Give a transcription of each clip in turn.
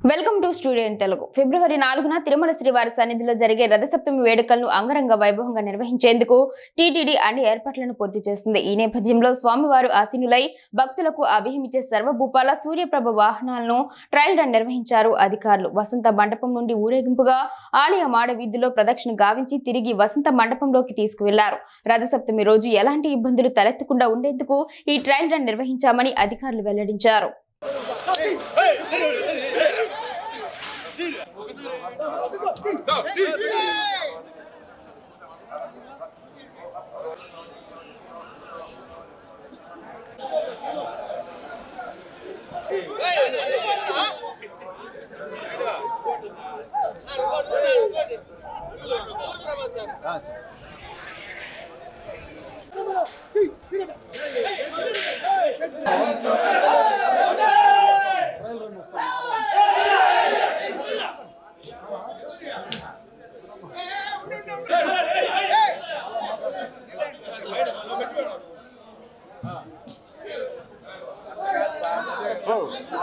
Welcome to student Telugu. ఫిబ్రవరి 4న తిరుమల శ్రీవారి సన్నిధిలో జరిగే రథసప్తమి వేడుకలను అంగరంగ వైభవంగా నిర్వహించేందుకు టీటీడీ అన్ని ఏర్పాట్లను పూర్తి చేస్తుంది. ఈ నేపథ్యంలో స్వామివారు ఆసీనులై భక్తులకు అభిహిమించే సర్వభూపాల సూర్యప్రభ వాహనాలను ట్రయల్ రన్ నిర్వహించారు అధికారులు. వసంత మండపం నుండి ఊరేగింపుగా ఆలయ మాడ వీధిలో ప్రదక్షిణ గావించి తిరిగి వసంత మండపంలోకి తీసుకువెళ్లారు. రథసప్తమి రోజు ఎలాంటి ఇబ్బందులు తలెత్తకుండా ఉండేందుకు ఈ ట్రయల్ రన్ నిర్వహించామని అధికారులు వెల్లడించారు.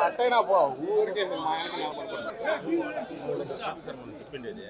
అట్టైనా పో ఊరికే మా ఆయనకి చెప్పిండేది